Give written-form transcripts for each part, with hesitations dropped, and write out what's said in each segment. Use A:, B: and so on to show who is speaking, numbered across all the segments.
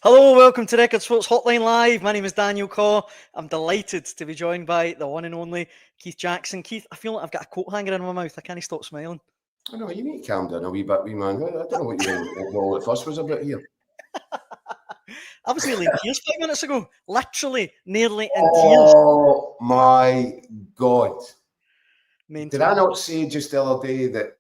A: Hello, welcome to Record Sports Hotline Live. My name is Daniel Caw. I'm delighted to be joined by the one and only Keith Jackson. Keith, I feel like I've got a coat hanger in my mouth. I can't stop smiling.
B: I know, you need to calm down a wee bit, wee man. I don't know what all the fuss was about here.
A: I was nearly in tears 5 minutes ago. Literally, nearly in tears.
B: Oh my God.
A: Mental.
B: Did I not say just the other day that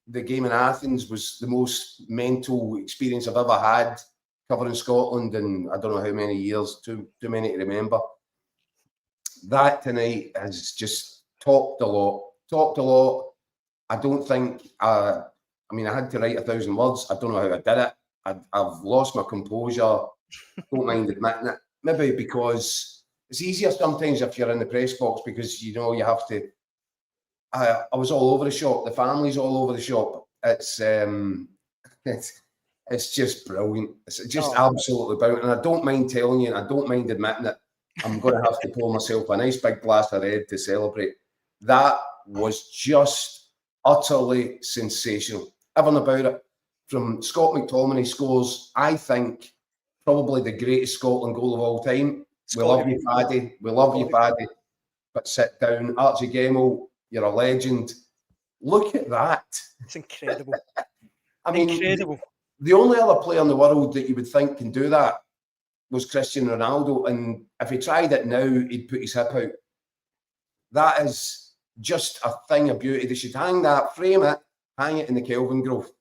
B: the game in Athens was the most mental experience I've ever had covering Scotland in I don't know how many years, too many to remember. That tonight has just talked a lot. I don't think, I had to write 1,000 words. I don't know how I did it. I've lost my composure. Don't mind admitting it. Maybe because it's easier sometimes if you're in the press box because, you have to, I was all over the shop. The family's all over the shop. It's just brilliant. It's just absolutely brilliant. And I don't mind telling you, and I don't mind admitting it. I'm going to have to pour myself a nice big glass of red to celebrate. That was just utterly sensational. Everything about it. From Scott McTominay scores, I think, probably the greatest Scotland goal of all time. We love you, Paddy. We love you, Paddy. But sit down. Archie Gemmill, you're a legend. Look at that.
A: It's incredible.
B: Incredible. The only other player in the world that you would think can do that was Cristiano Ronaldo. And if he tried it now, he'd put his hip out. That is just a thing of beauty. They should hang that, frame it, hang it in the Kelvin Grove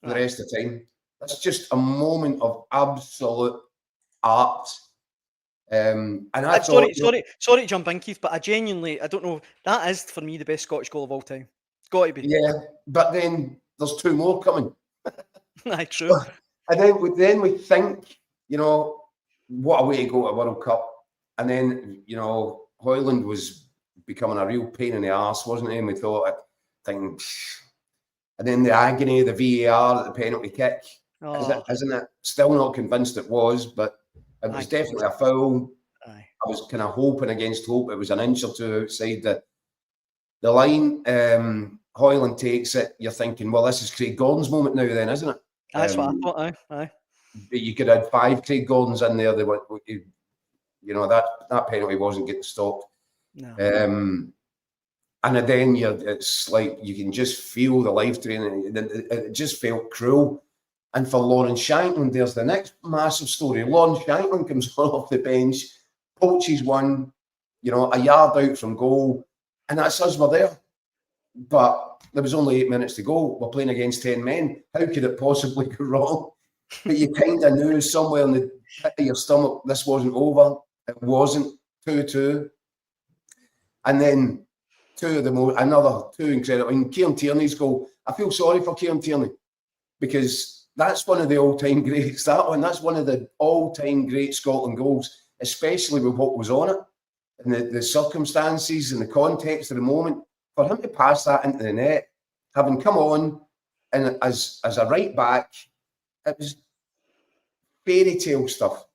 B: for the rest of the time. That's just a moment of absolute art. And I
A: sorry to jump in, Keith, but I don't know. That is for me the best Scottish goal of all time. It's got to be.
B: Yeah, but then there's two more coming.
A: Aye, true.
B: And then we think, what a way to go to World Cup. And then, Hoyland was becoming a real pain in the arse, wasn't he? And we thought, and then the agony of the VAR at the penalty kick, isn't it? Still not convinced it was, but it was definitely a foul. I was kind of hoping against hope. It was an inch or two outside the line. Hoyland takes it. You're thinking, well, this is Craig Gordon's moment now then, isn't it?
A: That's what I thought, aye.
B: You could have 5 Craig Gordons in there. That penalty wasn't getting stopped.
A: No.
B: And then it's like you can just feel the life drain. It just felt cruel. And for Lauren Shankland, there's the next massive story. Lauren Shankland comes off the bench, poaches one, a yard out from goal, and that's us, we're there. But there was only 8 minutes to go. We're playing against 10 men. How could it possibly go wrong? But you kind of knew somewhere in the pit of your stomach this wasn't over. It wasn't. 2-2. And then another two incredible. Kieran Tierney's goal. I feel sorry for Kieran Tierney because that's one of the all-time greats. That's one of the all-time great Scotland goals, especially with what was on it and the circumstances and the context of the moment. For him to pass that into the net, having come on and as a right back, it was fairy tale stuff.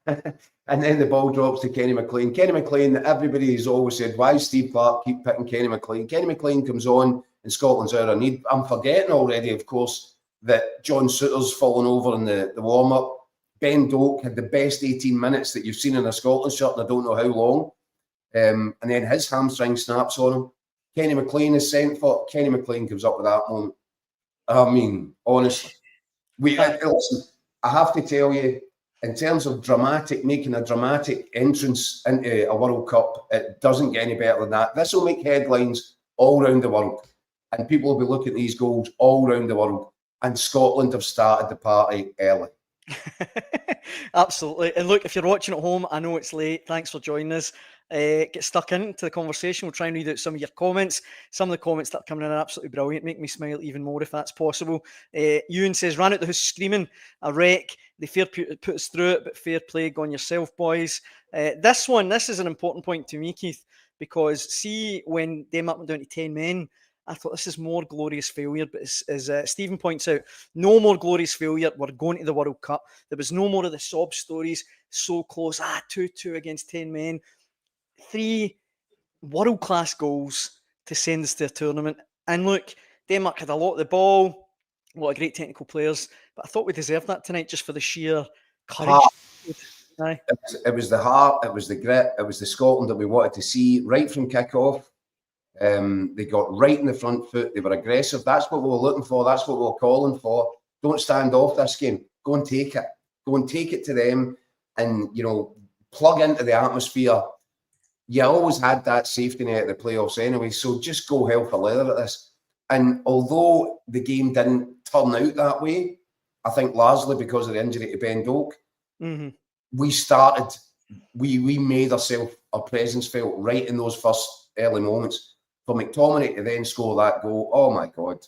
B: And then the ball drops to Kenny McLean. Kenny McLean, everybody has always said, why Steve Clarke keep picking Kenny McLean? Kenny McLean comes on and Scotland's out of need. I'm forgetting already, of course, that John Souttar's fallen over in the warm-up. Ben Doak had the best 18 minutes that you've seen in a Scotland shirt, and I don't know how long. And then his hamstring snaps on him. Kenny McLean is sent for. Kenny McLean comes up with that moment. I mean, honestly. Listen, I have to tell you, in terms of making a dramatic entrance into a World Cup, it doesn't get any better than that. This will make headlines all around the world. And people will be looking at these goals all around the world. And Scotland have started the party early.
A: Absolutely. And look, if you're watching at home, I know it's late. Thanks for joining us. Get stuck into the conversation. We'll try and read out some of your comments. Some of the comments that are coming in are absolutely brilliant. Make me smile even more if that's possible. Ewan says, ran out the house screaming, a wreck. They fear put us through it, but fair play. Go on yourself, boys. This is an important point to me, Keith, because see, when Denmark went down to 10 men, I thought this is more glorious failure, but as Stephen points out, no more glorious failure. We're going to the World Cup. There was no more of the sob stories. So close. 2-2 against 10 men. 3 world-class goals to send us to a tournament. And look, Denmark had a lot of the ball, a lot of great technical players, but I thought we deserved that tonight just for the sheer Courage. Aye.
B: It was the heart, it was the grit, it was the Scotland that we wanted to see right from kick-off. They got right in the front foot. They were aggressive. That's what we were looking for. That's what we were calling for. Don't stand off this game. Go and take it. Go and take it to them and, plug into the atmosphere. You always had that safety net at the playoffs anyway, so just go hell for leather at this. And although the game didn't turn out that way, I think largely because of the injury to Ben Doak, we made our presence felt right in those first early moments. For McTominay to then score that goal, oh my God.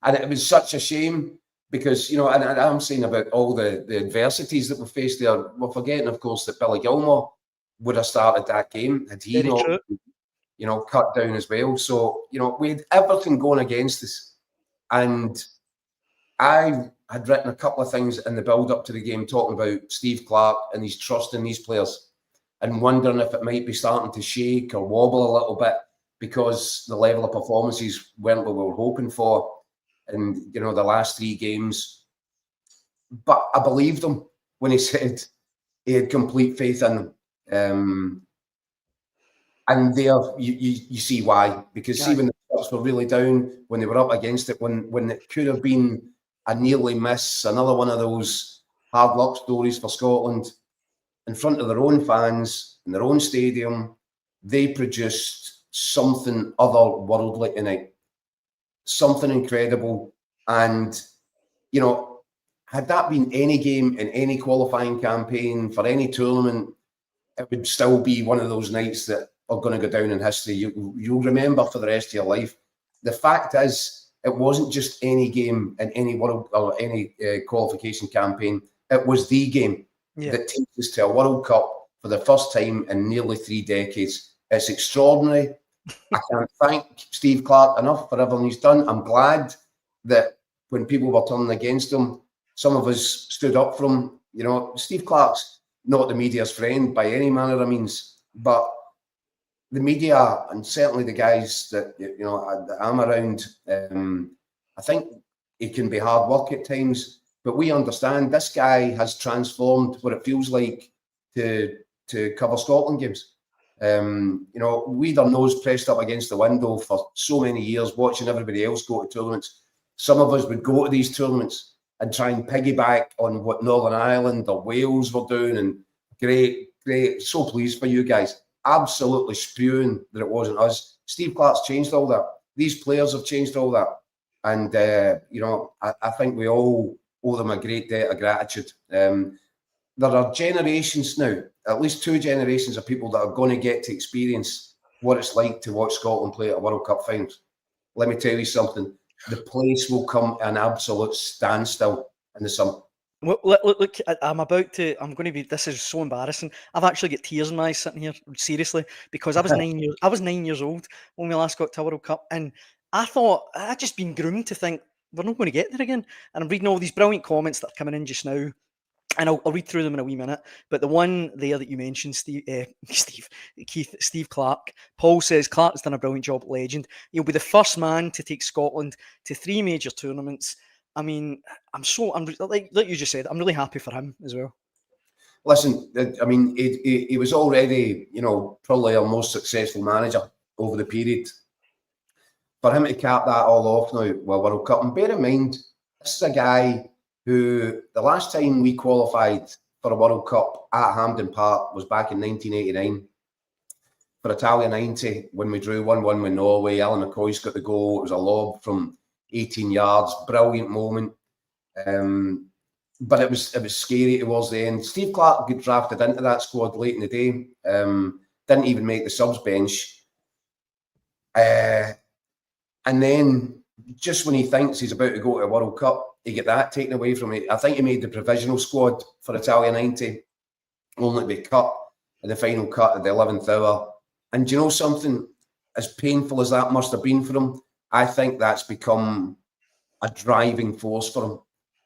B: And it was such a shame because, and I'm saying about all the adversities that we faced there. We're forgetting, of course, that Billy Gilmore would have started that game had he not, cut down as well. So, we had everything going against us. And I had written a couple of things in the build-up to the game talking about Steve Clarke and his trust in these players and wondering if it might be starting to shake or wobble a little bit because the level of performances weren't what we were hoping for in, the last 3 games. But I believed him when he said he had complete faith in them. And there you see why. Because see, when the Scots were really down, when they were up against it, when it could have been a nearly miss, another one of those hard luck stories for Scotland, in front of their own fans, in their own stadium, they produced something otherworldly tonight. Something incredible. And, had that been any game in any qualifying campaign for any tournament, it would still be one of those nights that are going to go down in history. You'll remember for the rest of your life. The fact is, it wasn't just any game in any world or any qualification campaign. It was the game that takes us to a World Cup for the first time in nearly 3 decades. It's extraordinary. I can't thank Steve Clarke enough for everything he's done. I'm glad that when people were turning against him, some of us stood up for him. Steve Clarke's not the media's friend by any manner of means, but the media and certainly the guys that I'm around, I think it can be hard work at times, but we understand this guy has transformed what it feels like to cover Scotland games. We'd our nose pressed up against the window for so many years, watching everybody else go to tournaments. Some of us would go to these tournaments and try and piggyback on what Northern Ireland or Wales were doing. And great, so pleased for you guys. Absolutely spewing that it wasn't us. Steve Clarke's changed all that. These players have changed all that. And, I think we all owe them a great debt of gratitude. There are generations now, at least 2 generations of people that are going to get to experience what it's like to watch Scotland play at a World Cup finals. Let me tell you something. The place will come an absolute standstill in the summer.
A: Look, I'm going to be, this is so embarrassing. I've actually got tears in my eyes sitting here, seriously, because I was 9 years old when we last got to a World Cup, and I thought I'd just been groomed to think we're not going to get there again. And I'm reading all these brilliant comments that are coming in just now, and I'll read through them in a wee minute. But the one there that you mentioned, Steve Clarke, Paul says, Clarke's done a brilliant job, legend. He'll be the first man to take Scotland to 3 major tournaments. I mean, I'm like you just said, I'm really happy for him as well.
B: Listen, I mean, he was already, probably our most successful manager over the period. For him to cap that all off now, World Cup, and bear in mind, this is a guy who the last time we qualified for a World Cup at Hampden Park was back in 1989 for Italia 90 when we drew 1-1 with Norway. Alan McCoy's got the goal. It was a lob from 18 yards, brilliant moment. But it was scary towards the end. Steve Clarke got drafted into that squad late in the day. Didn't even make the subs bench. And then just when he thinks he's about to go to a World Cup, he get that taken away from him. I think he made the provisional squad for Italia 90, only to be cut in the final cut at the 11th hour. And do you know something? As painful as that must have been for him, I think that's become a driving force for him.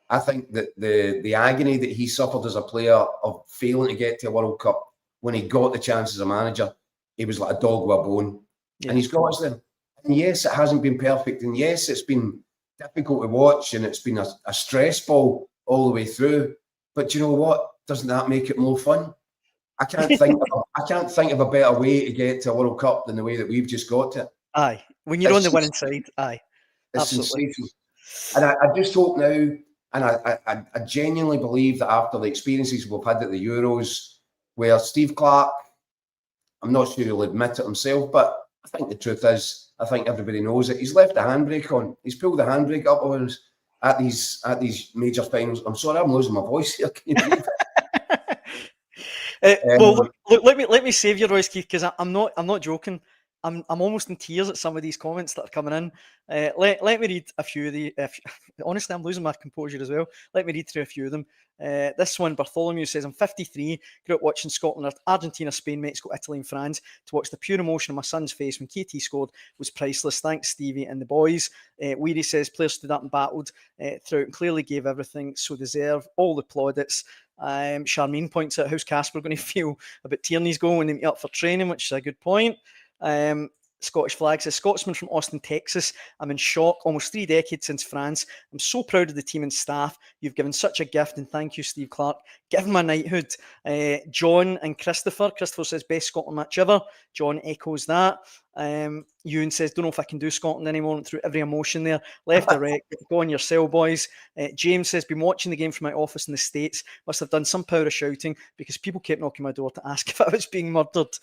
B: I think that the agony that he suffered as a player of failing to get to a World Cup, when he got the chance as a manager, he was like a dog with a bone. Yeah. And he's got us there. And yes, it hasn't been perfect. And yes, it's been difficult to watch and it's been a stress ball all the way through. But you know what? Doesn't that make it more fun? I can't think of a better way to get to a World Cup than the way that we've just got to it.
A: Aye, when you're
B: It's
A: on the winning
B: just,
A: side, aye,
B: it's
A: absolutely.
B: sensational. And I just hope now, and I genuinely believe that after the experiences we've had at the Euros, where Steve Clarke, I'm not sure he'll admit it himself, but I think the truth is, I think everybody knows it. He's left the handbrake on. He's pulled the handbrake up on us at these major finals. I'm sorry, I'm losing my voice here. Can you believe it?
A: Well, look, let me save you, Royce Keith, because I'm not joking. I'm almost in tears at some of these comments that are coming in. Let me read a few of the. Honestly, I'm losing my composure as well. Let me read through a few of them. This one, Bartholomew says, I'm 53, grew up watching Scotland, Argentina, Spain, Mexico, Italy, and France. To watch the pure emotion on my son's face when KT scored was priceless. Thanks, Stevie and the boys. Weary says, players stood up and battled throughout and clearly gave everything, so deserve all the plaudits. Charmaine points out how's Casper going to feel about Tierney's goal when they meet up for training, which is a good point. Scottish Flag says, Scotsman from Austin, Texas. I'm in shock. Almost 3 decades since France. I'm so proud of the team and staff. You've given such a gift, and thank you, Steve Clarke. Give him a knighthood. John and Christopher. Christopher says, best Scotland match ever. John echoes that. Ewan says, don't know if I can do Scotland anymore. Went through every emotion there. Left or right. Go on your cell, boys. James says, been watching the game from my office in the States. Must have done some power of shouting because people kept knocking my door to ask if I was being murdered.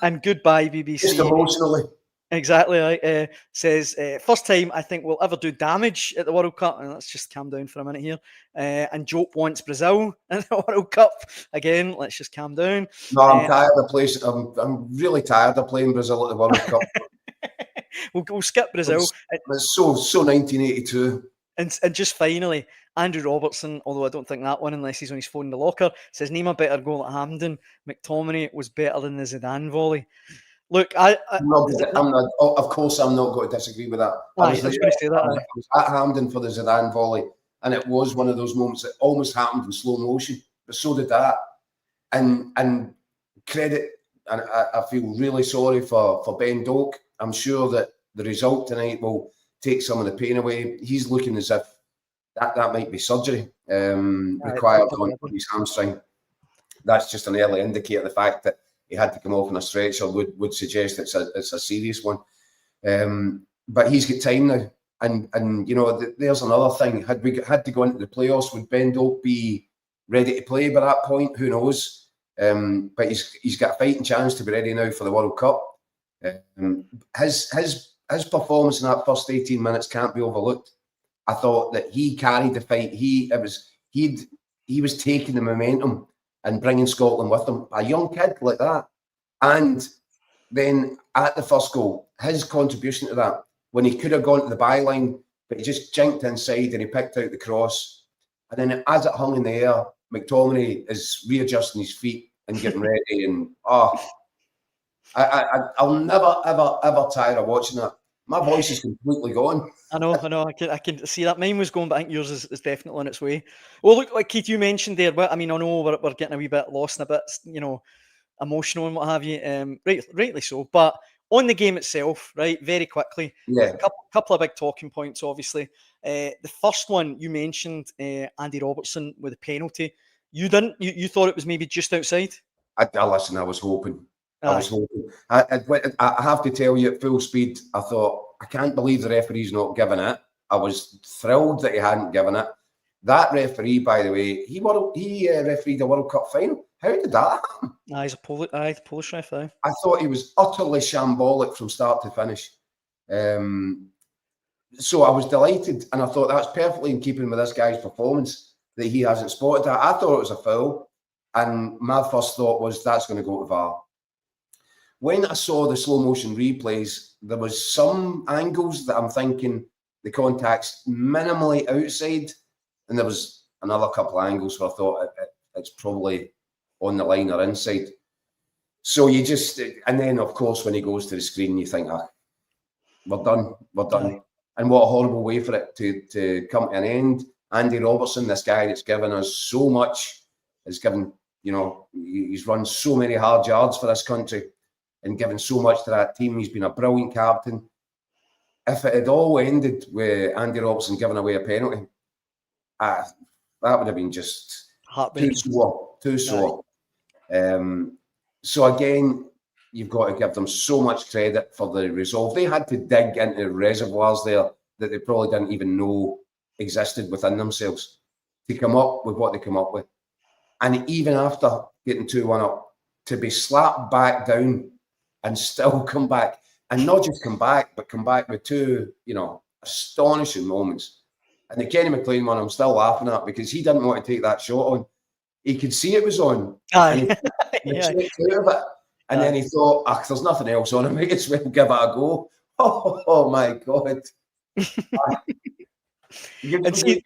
A: And goodbye, BBC.
B: Just emotionally.
A: Exactly. Says, first time I think we'll ever do damage at the World Cup. And let's just calm down for a minute here. And Jope wants Brazil in the World Cup. Again, let's just calm down.
B: No, I'm tired of playing. I'm really tired of playing Brazil at the World Cup.
A: We'll skip Brazil.
B: It's so 1982.
A: And just finally, Andrew Robertson, although I don't think that one, unless he's on his phone in the locker, says, name a better goal at Hampden. McTominay was better than the Zidane volley. Look, of
B: course, I'm not going to disagree with that.
A: I was going to say that.
B: I was at Hampden for the Zidane volley, and it was one of those moments that almost happened in slow motion, but so did that. And credit, and I feel really sorry for Ben Doak. I'm sure that the result tonight will take some of the pain away. He's looking as if that might be surgery required on his hamstring. That's just an early indicator. The fact that he had to come off on a stretcher would suggest it's a serious one. But he's got time now, and you know, there's another thing. Had we had to go into the playoffs, would Ben Doak be ready to play by that point? Who knows? But he's got a fighting chance to be ready now for the World Cup. His performance in that first 18 minutes can't be overlooked. I thought that he carried the fight. He was taking the momentum and bringing Scotland with him. A young kid like that. And then at the first goal, his contribution to that, when he could have gone to the byline, but he just jinked inside and he picked out the cross. And then as it hung in the air, McTominay is readjusting his feet and getting ready. And I'll never, ever, ever tire of watching that. My voice is completely gone.
A: I know. I can see that. Mine was going, but I think yours is definitely on its way. Well, look, like Keith, you mentioned there, but I mean, I know we're getting a wee bit lost and a bit, you know, emotional and what have you. Rightly so. But on the game itself, right, very quickly,
B: yeah,
A: a couple of big talking points, obviously. The first one you mentioned, Andy Robertson with a penalty. You didn't. You thought it was maybe just outside.
B: Listen, I was hoping. I have to tell you, at full speed, I thought, I can't believe the referee's not given it. I was thrilled that he hadn't given it. That referee, by the way, he refereed a World Cup final. How did that happen?
A: He's a Polish referee.
B: I thought he was utterly shambolic from start to finish. So I was delighted, and I thought that's perfectly in keeping with this guy's performance that he hasn't spotted that. I thought it was a foul, and my first thought was that's going to go to VAR. When I saw the slow motion replays, there was some angles that I'm thinking the contact's minimally outside, and there was another couple of angles where I thought it's probably on the line or inside. So you just, and then of course when he goes to the screen, you think, we're done. Yeah. And what a horrible way for it to come to an end. Andy Robertson, this guy that's given us so much, has given, you know, he's run so many hard yards for this country and given so much to that team. He's been a brilliant captain. If it had all ended with Andy Robertson giving away a penalty, that would have been just too
A: Heartbreaking.
B: sore. So again, you've got to give them so much credit for the resolve. They had to dig into reservoirs there that they probably didn't even know existed within themselves to come up with what they come up with. And even after getting 2-1 up, to be slapped back down and still come back, and not just come back, but come back with two, astonishing moments. And the Kenny McLean one, I'm still laughing at because he didn't want to take that shot on. He could see it was on. And he checked out of it. And then he thought, there's nothing else on. I might as well give it a go. Oh my God. We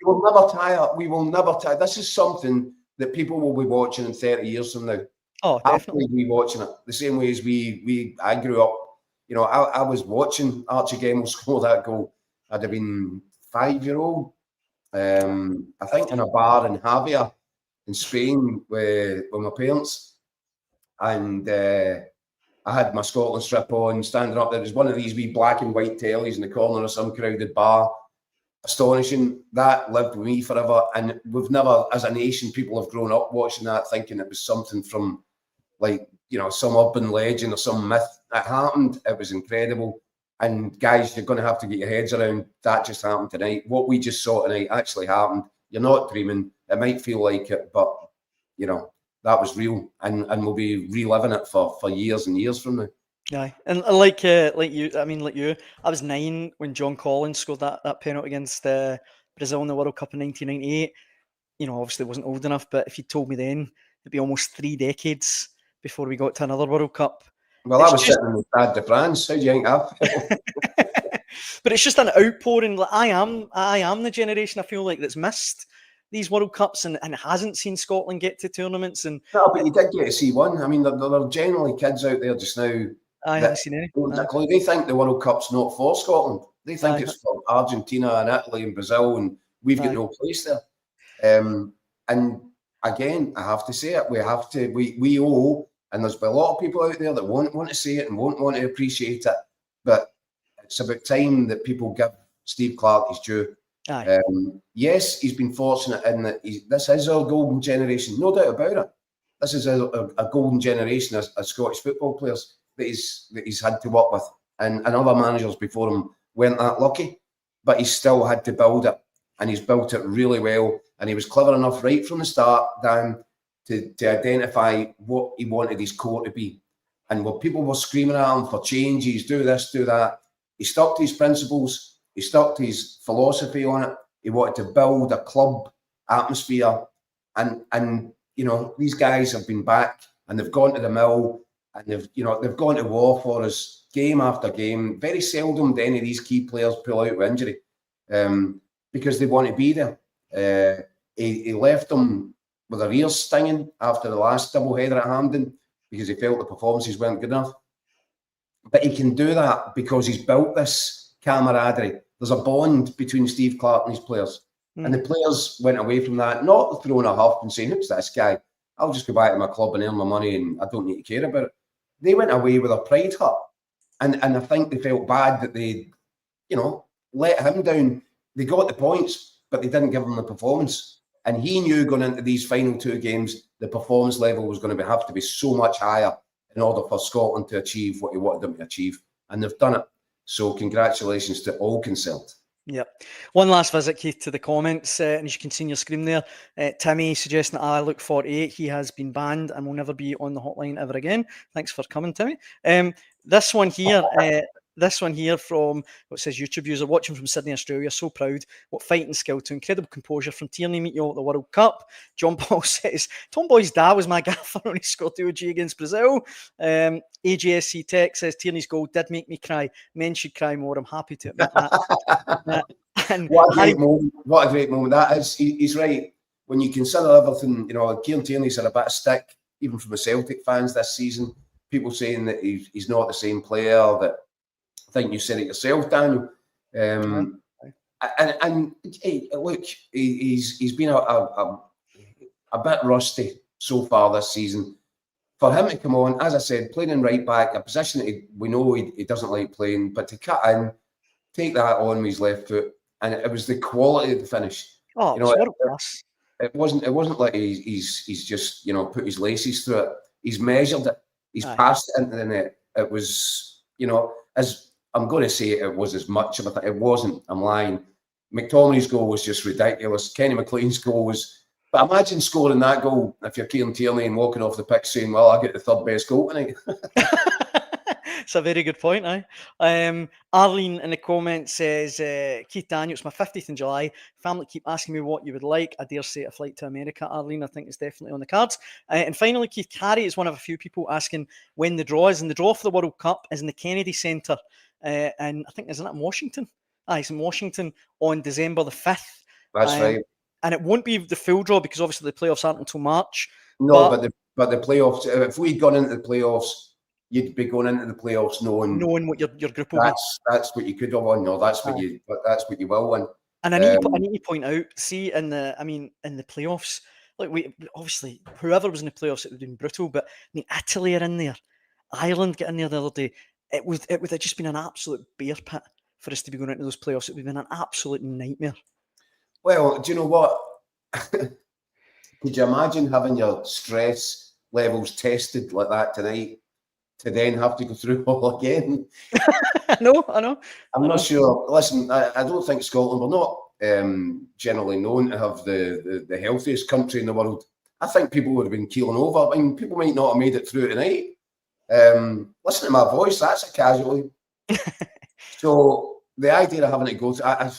B: will never tire. We will never tire. This is something that people will be watching in 30 years from now.
A: Oh, definitely.
B: Be watching it the same way as I grew up. I was watching Archie Gemmill score that goal. I'd have been 5-year-old. I think in a bar in Javier in Spain with my parents, and I had my Scotland strip on, standing up there. There's one of these wee black and white tellies in the corner of some crowded bar. Astonishing. That lived with me forever, and we've never, as a nation, people have grown up watching that, thinking it was something from, some urban legend or some myth. That happened. It was incredible. And guys, you're going to have to get your heads around that just happened tonight. What we just saw tonight actually happened. You're not dreaming. It might feel like it, but that was real, and we'll be reliving it for years and years from now.
A: Yeah, and like you, I was 9 when John Collins scored that penalty against Brazil in the World Cup in 1998. Obviously wasn't old enough, but if you told me then, it'd be almost 3 decades before we got to another World Cup.
B: Well, I was sitting with Stade de France. How do you think that?
A: But it's just an outpouring. I am the generation, I feel like, that's missed these World Cups and hasn't seen Scotland get to tournaments. And
B: no, but you did get to see one. I mean, there are generally kids out there just now.
A: I haven't seen any.
B: They think the World Cup's not for Scotland. They think it's for Argentina and Italy and Brazil, and we've got no place there. And again, I have to say it. We owe, and there's been a lot of people out there that won't want to say it and won't want to appreciate it. But it's about time that people give Steve Clarke his due. Yes, he's been fortunate in that this is our golden generation, no doubt about it. This is a golden generation as Scottish football players that he's had to work with, and other managers before him weren't that lucky, but he still had to build it, and he's built it really well, and he was clever enough right from the start, Dan, to identify what he wanted his core to be. And when people were screaming at him for changes, do this, do that, he stuck to his principles, he stuck to his philosophy on it. He wanted to build a club atmosphere, and these guys have been back and they've gone to the mill, and they've gone to war for us game after game. Very seldom do any of these key players pull out with injury because they want to be there. He left them with their ears stinging after the last doubleheader at Hampden because he felt the performances weren't good enough. But he can do that because he's built this camaraderie. There's a bond between Steve Clarke and his players. And the players went away from that, not throwing a huff and saying, who's this guy? I'll just go back to my club and earn my money and I don't need to care about it. They went away with a pride hurt. And I think they felt bad that they, let him down. They got the points, but they didn't give him the performance. And he knew going into these final 2 games, the performance level was going to have to be so much higher in order for Scotland to achieve what he wanted them to achieve. And they've done it. So congratulations to all concerned.
A: Yep. One last visit, Keith, to the comments, and as you can see on your screen there, Timmy suggesting that I look 48. He has been banned and will never be on the hotline ever again. Thanks for coming, Timmy. This one here from what says YouTube user watching from Sydney, Australia. So proud. What fighting skill to incredible composure from Tierney. Meet you all at the World Cup. John Paul says Tom Boy's dad was my gaffer when he scored 2-G against Brazil. AJSC Tech says Tierney's goal did make me cry. Men should cry more. I'm happy to admit that. And
B: what a great moment that is. He's right. When you consider everything, Kieran Tierney's had a bit of stick, even from the Celtic fans this season. People saying that he's not the same player. That I think you said it yourself, Daniel. And hey, look, he's been a bit rusty so far this season. For him to come on, as I said, playing in right back, a position that we know he doesn't like playing, but to cut in, take that on with his left foot, and it was the quality of the finish.
A: Oh, it's world class.
B: it wasn't like he's just, you know, put his laces through it. He's measured it. He's passed it into the net. It was, you know, as I'm going to say, it was as much of a thing. It wasn't. I'm lying. McTominay's goal was just ridiculous. Kenny McLean's goal was. But imagine scoring that goal if you're Kieran Tierney and walking off the pitch saying, "Well, I get the third best goal tonight."
A: It's a very good point, Arlene in the comments says, Keith Daniel, it's my 50th in July. Family keep asking me what you would like. I dare say a flight to America, Arlene. I think it's definitely on the cards. And finally, Keith Carey is one of a few people asking when the draw is. And the draw for the World Cup is in the Kennedy Centre. And I think, isn't it in Washington? It's in Washington on December the 5th.
B: That's right.
A: And it won't be the full draw because obviously the playoffs aren't until March.
B: No, but the playoffs, if we'd gone into the playoffs, you'd be going into the playoffs knowing
A: what your group will be.
B: That's what you could have won. No, that's what you will win.
A: And I need to point out, see in the playoffs, like we obviously whoever was in the playoffs, it would have been brutal. But I mean, Italy are in there, Ireland get in there the other day. It would have just been an absolute bear pit for us to be going into those playoffs. It would have been an absolute nightmare.
B: Well, do you know what? Could you imagine having your stress levels tested like that tonight? To then have to go through all again.
A: I know.
B: I'm not sure. Listen, I don't think Scotland, we're not generally known to have the healthiest country in the world. I think people would have been keeling over. I mean, people might not have made it through tonight. Listen to my voice, that's a casualty. So the idea of having to go through,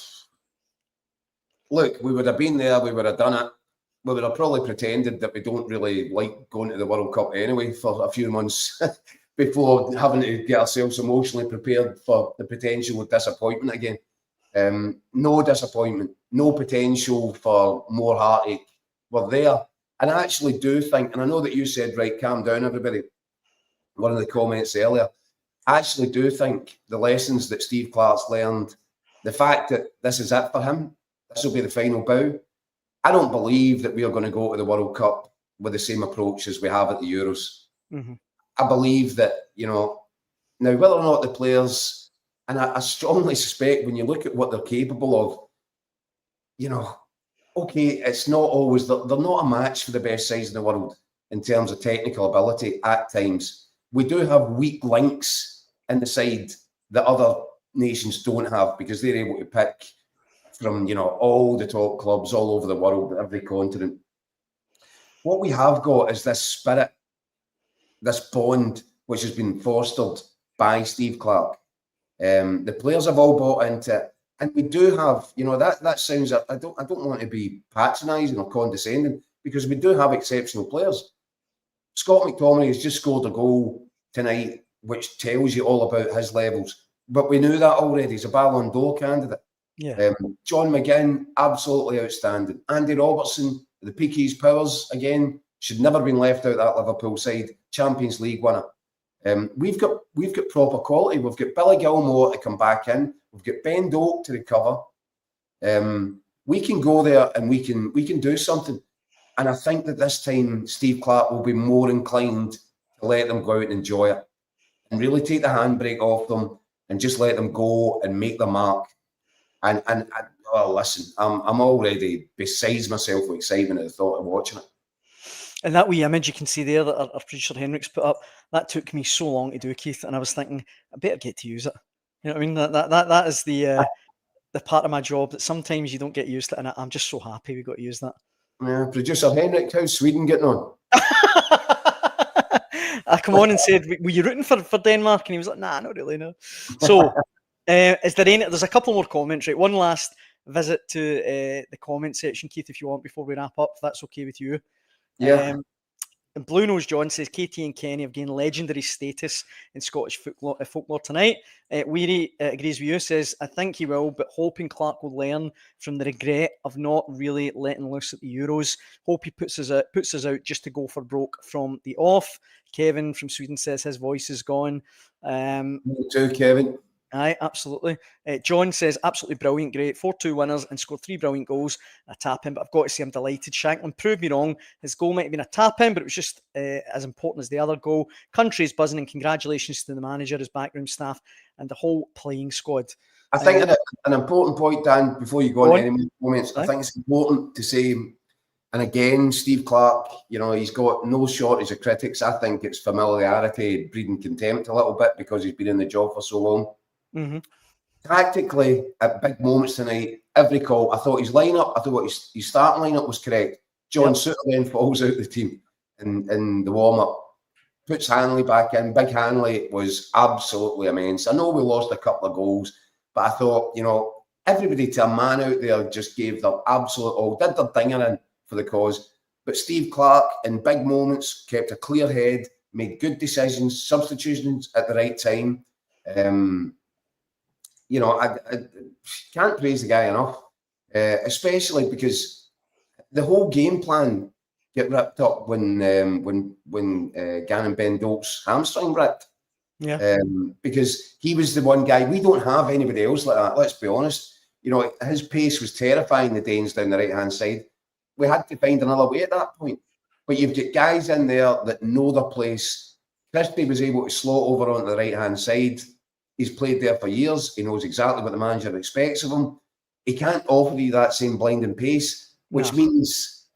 B: look, we would have been there, we would have done it. We would have probably pretended that we don't really like going to the World Cup anyway for a few months. Before having to get ourselves emotionally prepared for the potential of disappointment again. No disappointment, no potential for more heartache. We're there. And I actually do think, and I know that you said, right, calm down, everybody. One of the comments earlier. I actually do think the lessons that Steve Clarke's learned, the fact that this is it for him, this will be the final bow. I don't believe that we are going to go to the World Cup with the same approach as we have at the Euros.
A: Mm-hmm.
B: I believe that, you know, now whether or not the players, and I strongly suspect when you look at what they're capable of, you know, okay, it's not always, they're not a match for the best sides in the world in terms of technical ability at times. We do have weak links in the side that other nations don't have because they're able to pick from, you know, all the top clubs all over the world, every continent. What we have got is this spirit, this bond, which has been fostered by Steve Clarke. The players have all bought into it. And we do have, you know, that sounds, I don't want to be patronising or condescending because we do have exceptional players. Scott McTominay has just scored a goal tonight, which tells you all about his levels. But we knew that already. He's a Ballon d'Or candidate.
A: Yeah.
B: John McGinn, absolutely outstanding. Andy Robertson, the peak of his powers, again, should never have been left out that Liverpool side. Champions League winner. We've got proper quality. We've got Billy Gilmore to come back in. We've got Ben Doak to recover. We can go there and we can do something. And I think that this time Steve Clarke will be more inclined to let them go out and enjoy it and really take the handbrake off them and just let them go and make their mark. And well, listen, I'm already besides myself with excitement at the thought of watching it.
A: And that wee image you can see there that our producer Henrik's put up, that took me so long to do, Keith, and I was thinking, I better get to use it. You know what I mean? That is the part of my job that sometimes you don't get used to, and I'm just so happy we got to use that.
B: Yeah, producer Henrik, how's Sweden getting on?
A: I come on and said, were you rooting for Denmark? And he was like, nah, not really, no. So, is there any? There's a couple more comments, right? One last visit to the comment section, Keith, if you want, before we wrap up, if that's okay with you.
B: Yeah.
A: And Blue Nose John says Katie and Kenny have gained legendary status in Scottish folklore tonight. Weary agrees with you, says, I think he will, but hoping Clarke will learn from the regret of not really letting loose at the Euros. Hope he puts us out just to go for broke from the off. Kevin from Sweden says his voice is gone.
B: Me too, Kevin.
A: Aye, absolutely. John says, absolutely brilliant, great. 4-2 winners and scored 3 brilliant goals. A tap-in, but I've got to say I'm delighted. Shankland proved me wrong. His goal might have been a tap-in, but it was just as important as the other goal. Country is buzzing, and congratulations to the manager, his backroom staff, and the whole playing squad.
B: I think an important point, Dan, before you go on to any more comments, I think it's important to say And again, Steve Clarke, you know, he's got no shortage of critics. I think it's familiarity breeding contempt a little bit because he's been in the job for so long.
A: Mm-hmm.
B: Tactically, at big moments tonight, every call, I thought his lineup, I thought his starting lineup was correct. John Suter then falls out the team in the warm-up. Puts Hanley back in. Big Hanley was absolutely immense. I know we lost a couple of goals, but I thought, you know, everybody to a man out there just gave their absolute all, did their dinger in for the cause. But Steve Clarke, in big moments, kept a clear head, made good decisions, substitutions at the right time. You know, I can't praise the guy enough, especially because the whole game plan get ripped up when Gannon Ben Doak's hamstring ripped.
A: Yeah.
B: Because he was the one guy. We don't have anybody else like that. Let's be honest. You know, his pace was terrifying the Danes down the right-hand side. We had to find another way at that point. But you've got guys in there that know their place. Crispy was able to slot over onto the right-hand side. He's played there for years. He knows exactly what the manager expects of him. He can't offer you that same blinding pace, which means,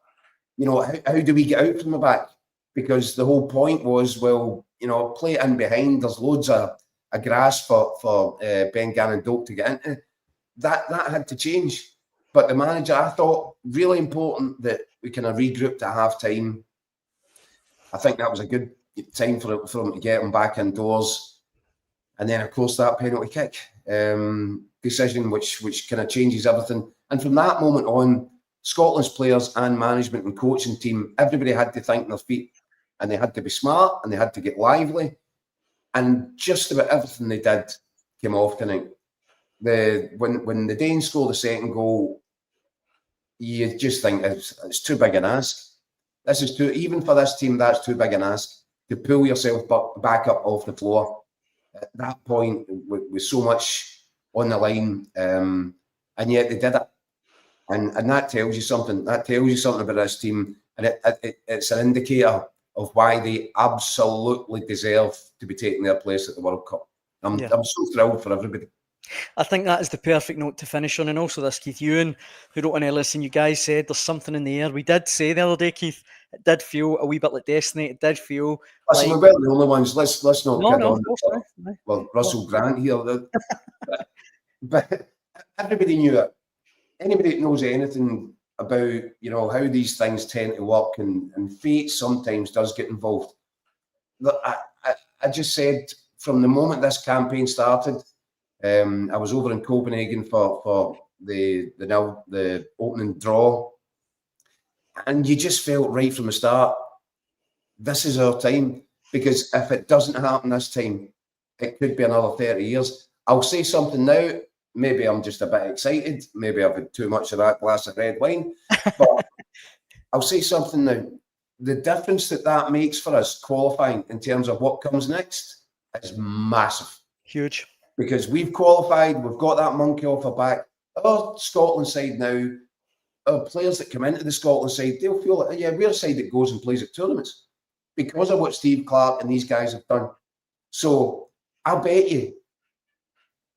B: you know, how do we get out from the back? Because the whole point was, well, you know, play it in behind. There's loads of grass for Ben Gannon Doak to get into. That had to change. But the manager, I thought, really important that we kind of regrouped at half-time. I think that was a good time for him to get him back indoors. And then, of course, that penalty kick decision, which kind of changes everything. And from that moment on, Scotland's players and management and coaching team, everybody had to think on their feet. And they had to be smart and they had to get lively. And just about everything they did came off tonight. When the Danes scored the second goal, you just think it's too big an ask. This is too, even for this team, that's too big an ask to pull yourself back up off the floor. At that point, with so much on the line, and yet they did it. And that tells you something. That tells you something about this team. And it's an indicator of why they absolutely deserve to be taking their place at the World Cup. I'm so thrilled for everybody.
A: I think that is the perfect note to finish on. And also this, Keith Ewan, who wrote on listen, you guys said there's something in the air. We did say the other day, Keith, it did feel a wee bit like destiny. It did feel
B: Listen,
A: like...
B: we weren't the only ones. Let's not kid on.
A: No.
B: Well, Russell Grant here. But everybody knew it. Anybody that knows anything about, you know, how these things tend to work and fate sometimes does get involved. I just said from the moment this campaign started, I was over in Copenhagen for the opening draw, and you just felt right from the start, this is our time, because if it doesn't happen this time, it could be another 30 years. I'll say something now. Maybe I'm just a bit excited. Maybe I've had too much of that glass of red wine. But I'll say something now. The difference that makes for us qualifying in terms of what comes next is massive.
A: Huge.
B: Because we've qualified, we've got that monkey off our back. Our Scotland side now, our players that come into the Scotland side, they'll feel like, yeah, we're a side that goes and plays at tournaments because of what Steve Clarke and these guys have done. So I'll bet you,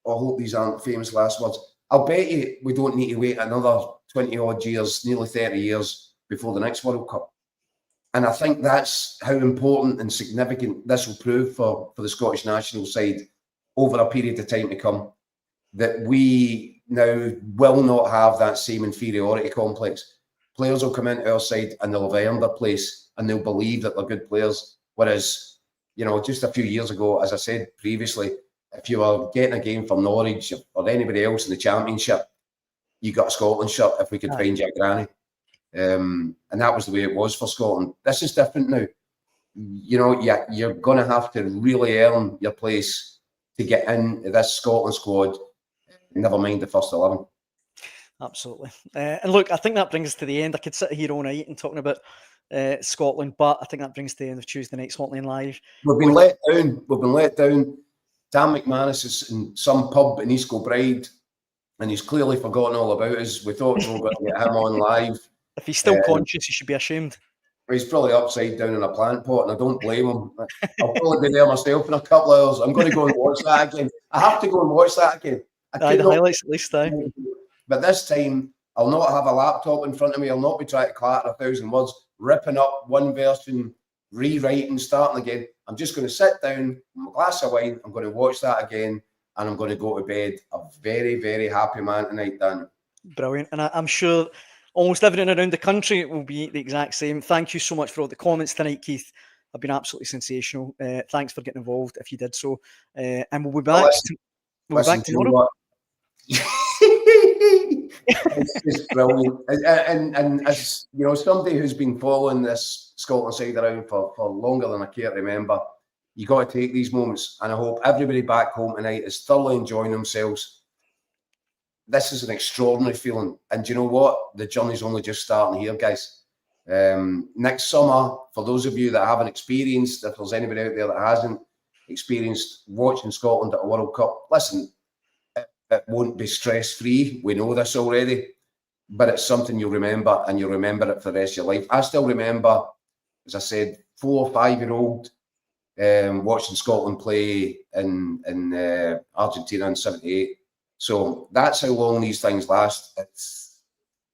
B: I hope these aren't famous last words, I'll bet you we don't need to wait another 20 odd years, nearly 30 years before the next World Cup. And I think that's how important and significant this will prove for the Scottish national side over a period of time to come, that we now will not have that same inferiority complex. Players will come into our side and they'll have earned their place and they'll believe that they're good players. Whereas, you know, just a few years ago, as I said previously, if you were getting a game for Norwich or anybody else in the Championship, you got a Scotland shirt if we could find you a granny. And that was the way it was for Scotland. This is different now. You know, you're going to have to really earn your place to get into this Scotland squad, never mind the first 11.
A: Absolutely. And look, I think that brings us to the end. I could sit here all night and talking about Scotland, but I think that brings us to the end of Tuesday Night's Hotline Live.
B: We've been let down. We've been let down. Dan McManus is in some pub in East Kilbride, and he's clearly forgotten all about us. We thought we were going to get him on live.
A: If he's still conscious, he should be ashamed.
B: He's probably upside down in a plant pot, and I don't blame him. I'll probably be there myself in a couple of hours. I'm going to go and watch that again. I have to go and watch that again.
A: The highlights at least,
B: But this time, I'll not have a laptop in front of me. I'll not be trying to clatter 1,000 words, ripping up one version, rewriting, starting again. I'm just going to sit down, a glass of wine. I'm going to watch that again, and I'm going to go to bed a very, very happy man tonight, Dan.
A: Brilliant. And I'm sure almost everyone around the country will be the exact same. Thank you so much for all the comments tonight, Keith. Have been absolutely sensational. Thanks for getting involved if you did so. And we'll be back. We'll be back tomorrow.
B: It's just brilliant. And as you know, somebody who's been following this Scotland side around for longer than I care to remember, you got to take these moments. And I hope everybody back home tonight is thoroughly enjoying themselves. This is an extraordinary feeling. And do you know what? The journey's only just starting here, guys. Next summer, for those of you that haven't experienced, if there's anybody out there that hasn't experienced watching Scotland at a World Cup, listen, it won't be stress-free. We know this already, but it's something you'll remember, and you'll remember it for the rest of your life. I still remember, as I said, 4 or 5-year-old watching Scotland play in Argentina in '78. So that's how long these things last. It's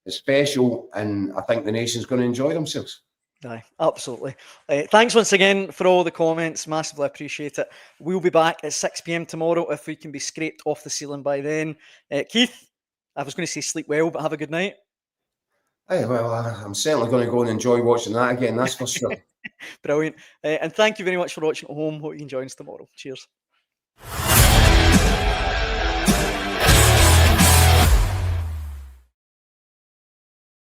B: special, and I think the nation's going to enjoy themselves.
A: Aye, absolutely. Thanks once again for all the comments. Massively appreciate it. We'll be back at 6 p.m. tomorrow if we can be scraped off the ceiling by then. Keith, I was going to say sleep well, but have a good night.
B: Hey, well, I'm certainly going to go and enjoy watching that again, that's for sure.
A: Brilliant. And thank you very much for watching at home. Hope you can join us tomorrow. Cheers.